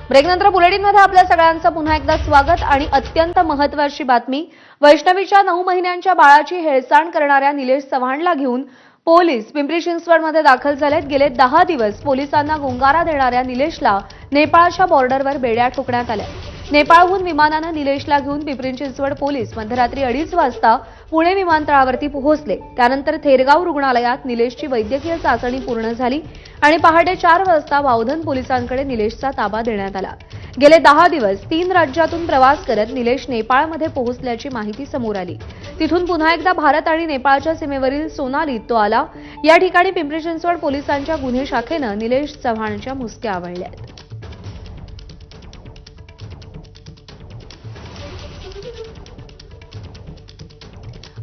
ब्रेकनंतर बुलेटिनमध्ये आपल्या सगळ्यांचं पुन्हा एकदा स्वागत आणि अत्यंत महत्त्वाची बातमी। वैष्णवीच्या 9 महिन्यांच्या बाळाची हेळसांड करणाऱ्या निलेश चव्हाणला घेऊन पोलीस पिंपरी चिंचवडमध्ये दाखल झालेत। गेले 10 दिवस पोलिसांना गुंगारा देणाऱ्या निलेशला नेपाळच्या बॉर्डरवर बेड्या ठोकण्यात आल्या। नेपाळहून विमानाने निलेशला घेऊन पिंपरी चिंचवड पोलीस मध्यरात्री 2:30 वाजता पुणे विमानतळावरती पोहोचले। त्यानंतर थेरगाव रुग्णालयात निलेशची वैद्यकीय चाचणी पूर्ण झाली आणि पहाटे 4 वाजता वावधन पोलिसांकडे निलेशचा ताबा देण्यात आला। गेले 10 दिवस 3 राज्यातून प्रवास करत निलेश नेपाळमध्ये पोहोचल्याची माहिती समोर आली। तिथून पुन्हा एकदा भारत आणि नेपाळच्या सीमेवरील सोनालीत तो आला। या ठिकाणी पिंपरी चिंचवड पोलिसांच्या गुन्हे शाखेने निलेश चव्हाणच्या मुसक्या आवळल्यात।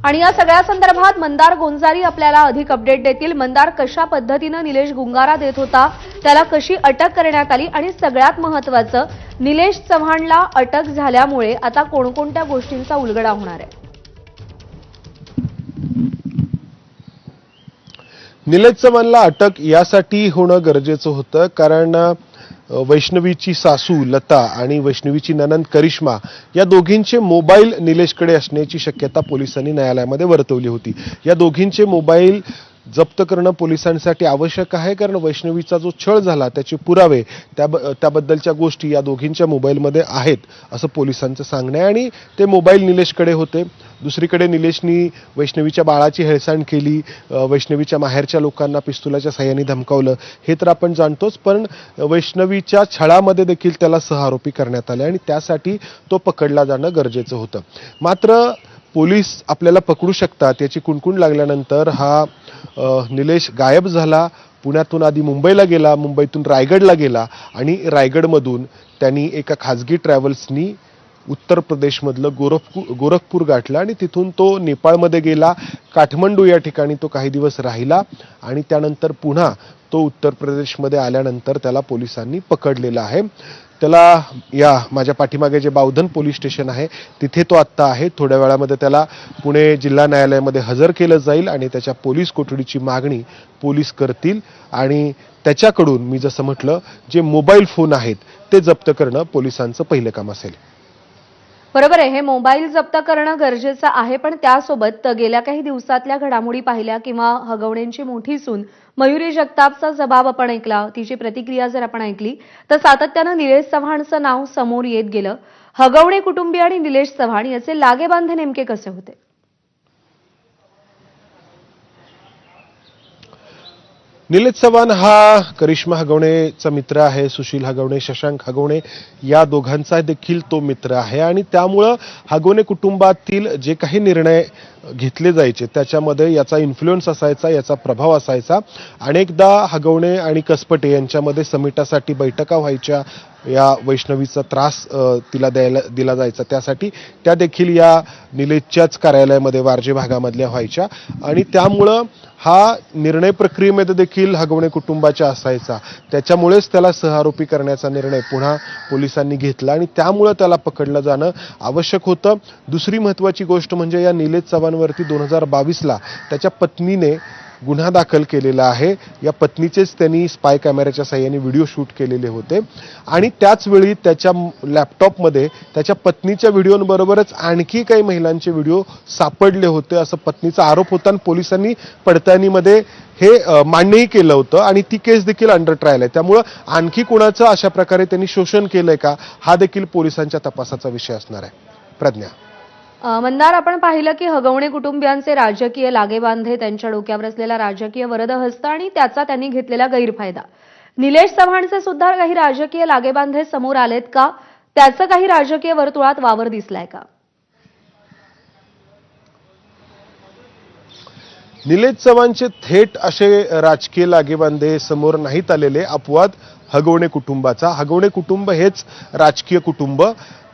आणि या सगळ्या संदर्भात मंदार गोंजारी आपल्याला अधिक अपडेट देतील। मंदार, कशा पद्धतीने निलेश गुंगारा देत होता, त्याला कशी अटक करण्यात आली आणि सगळ्यात महत्त्वाचं निलेश चव्हाणला अटक झाल्यामुळे आता कोणकोणत्या गोष्टींचा उलगडा होणार आहे? निलेश चव्हाणला अटक यासाठी होणं गरजेचं होतं कारण वैष्णवीची सासू लता आणि वैष्णवीची ननंद करिश्मा या दोघींचे मोबाईल निलेशकडे असण्याची शक्यता पोलिसांनी न्यायालयामध्ये वर्तवली होती। या दोघींचे मोबाईल जप्त करणं पोलिसांसाठी आवश्यक आहे कारण वैष्णवीचा जो छळ झाला त्याचे पुरावे त्याबद्दलच्या गोष्टी या दोघींच्या मोबाईलमध्ये आहेत असं पोलिसांचं सांगणं आहे आणि ते मोबाईल निलेशकडे होते। दुसरीकडे निलेशनी वैष्णवीच्या बाळाची हेळसांड केली, वैष्णवीच्या माहेरच्या लोकांना पिस्तुलाच्या साह्याने धमकावलं हे तर आपण जाणतोच, पण वैष्णवीच्या छळामध्ये देखील त्याला सहआरोपी करण्यात आले आणि त्यासाठी तो पकडला जाणं गरजेचं होतं। मात्र पोलीस आपल्याला पकडू शकतात याची कुणकुण लागल्यानंतर हा निलेश गायब झाला। पुण्यातून आधी मुंबईला गेला, मुंबईतून रायगडला गेला आणि रायगडमधून त्यांनी एका खाजगी ट्रॅव्हल्सनी उत्तर प्रदेशमधलं गोरखपूर गाठलं आणि तिथून तो नेपाळमध्ये गेला। काठमांडू या ठिकाणी तो काही दिवस राहिला आणि त्यानंतर पुन्हा तो उत्तर प्रदेशमध्ये आल्यानंतर त्याला पोलिसांनी पकडलेला आहे। त्याला या माझ्या पाठीमागे जे बावधन पोलीस स्टेशन आहे तिथे तो आत्ता आहे। थोड्या वेळामध्ये त्याला पुणे जिल्हा न्यायालयामध्ये हजर केलं जाईल आणि त्याच्या पोलीस कोठडीची मागणी पोलीस करतील आणि त्याच्याकडून मी जसं म्हटलं जे मोबाईल फोन आहेत ते जप्त करणं पोलिसांचं पहिलं काम असेल। बरोबर आहे, हे मोबाईल जप्त करणं गरजेचं आहे, पण त्यासोबत गेल्या काही दिवसातल्या घडामोडी पाहिल्या किंवा हगवणेंची मोठी सून मयुरी जगतापचा जबाब आपण ऐकला, तिची प्रतिक्रिया जर आपण ऐकली तर सातत्यानं निलेश चव्हाणचं नाव समोर येत गेलं। हगवणे कुटुंबीय आणि निलेश चव्हाण याचे लागेबांधे नेमके कसे होते? निलेश चव्हाण हा करिश्मा हगवणेचा मित्र आहे। सुशील हगवणे, शशांक हगवणे या दोघांचा देखील तो मित्र आहे आणि त्यामुळं हगवणे कुटुंबातील जे काही निर्णय घेतले जायचे त्याच्यामध्ये याचा इन्फ्लुएन्स असायचा, याचा प्रभाव असायचा। अनेकदा हगवणे आणि कसपटे यांच्यामध्ये समिटासाठी बैठका व्हायच्या, या वैष्णवीचा त्रास तिला दिला जायचा त्यासाठी त्या देखील या निलेशच्याच कार्यालयामध्ये वारजे भागामधल्या व्हायच्या आणि त्यामुळं हा निर्णय प्रक्रियेमध्ये देखील हगवणे कुटुंबाच्या असायचा। त्याच्यामुळेच त्याला सहआरोपी करण्याचा निर्णय पुन्हा पोलिसांनी घेतला आणि त्यामुळं त्याला पकडलं जाणं आवश्यक होतं। दुसरी महत्त्वाची गोष्ट म्हणजे या निलेश चव्हाणवरती 2022ला त्याच्या पत्नीने गुन्हा दाखल केलेला आहे। या पत्नीचेच त्यांनी स्पाय कॅमेऱ्याच्या साह्याने व्हिडिओ शूट केलेले होते आणि त्याच वेळी त्याच्या लॅपटॉपमध्ये त्याच्या पत्नीच्या व्हिडिओबरोबरच आणखी काही महिलांचे व्हिडिओ सापडले होते असं पत्नीचा आरोप होता आणि पोलिसांनी पडताळणीमध्ये हे मान्यही केलं होतं आणि ती केस देखील अंडर ट्रायल आहे। त्यामुळं आणखी कुणाचं अशा प्रकारे त्यांनी शोषण केलंय का हा देखील पोलिसांच्या तपासाचा विषय असणार आहे। प्रज्ञा, मंदार, आपण पाहिलं की हगवणे कुटुंबियांचे राजकीय लागेबांधे, त्यांच्या डोक्यावर असलेला राजकीय वरदहस्त आणि त्याचा त्यांनी घेतलेला गैरफायदा, निलेश चव्हाणचे सुद्धा काही राजकीय लागेबांधे समोर आलेत का? त्याचं काही राजकीय वर्तुळात वावर दिसलाय का? निलेश चव्हाणचे थेट असे राजकीय लागेबांधे समोर नाहीत आलेले। अपवाद हगवणे कुटुंबाचा, हगवणे कुटुंब हेच राजकीय कुटुंब,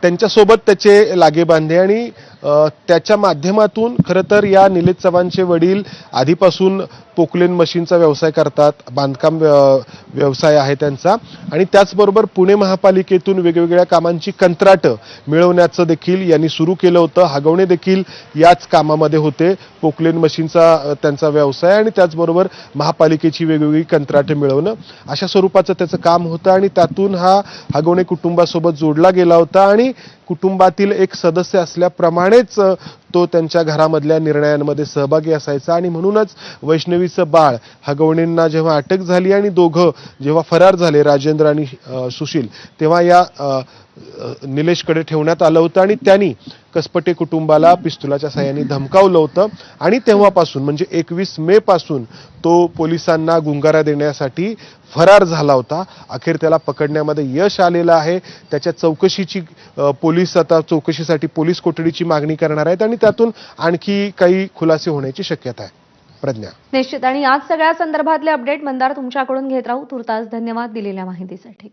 त्यांच्यासोबत त्याचे लागेबांधे आणि त्याच्या माध्यमातून खरं तर या निलेश चव्हाणचे वडील आधीपासून पोकलेन मशीनचा व्यवसाय करतात, बांधकाम व्यवसाय आहे त्यांचा, आणि त्याचबरोबर पुणे महापालिकेतून वेगवेगळ्या कामांची कंत्राटं मिळवण्याचं देखील यांनी सुरू केलं होतं. हगवणे देखील याच कामामध्ये होते. पोकलेन मशीनचा त्यांचा व्यवसाय आणि त्याचबरोबर महापालिकेची वेगवेगळी कंत्राटं मिळवणं अशा स्वरूपाचं त्याचं काम होतं आणि त्यातून हा हगवणे कुटुंबासोबत जोडला गेला होता आणि कुटुंबातील एक सदस्य असल्याप्रमाणेच तो त्यांच्या घरामधल्या निर्णयांमध्ये सहभागी असायचा आणि म्हणूनच वैष्णवीचं बाळ हगवणेंना जेव्हा अटक झाली आणि दोघं जेव्हा फरार झाले, राजेंद्र आणि सुशील, तेव्हा या निलेशकडे ठेवण्यात आलं होतं आणि त्यांनी कसपटे कुटुंबाला पिस्तुलाच्या साहाय्याने धमकावलं होतं आणि तेव्हापासून म्हणजे 21 मे पासून तो पोलिसांना गुंगारा देण्यासाठी फरार झाला होता. अखेर त्याला पकडण्यामध्ये यश आलेलं आहे. त्याच्या चौकशीची पोलीस आता चौकशीसाठी पोलीस कोठडीची मागणी करणार आहेत आणि त्यातून आणखी काही खुलासे होण्याची शक्यता आहे. प्रज्ञा. निश्चित. आणि याच सगळ्या संदर्भातले अपडेट मंदार तुमच्याकडून घेत राहू. तुर्तास धन्यवाद दिलेल्या माहितीसाठी.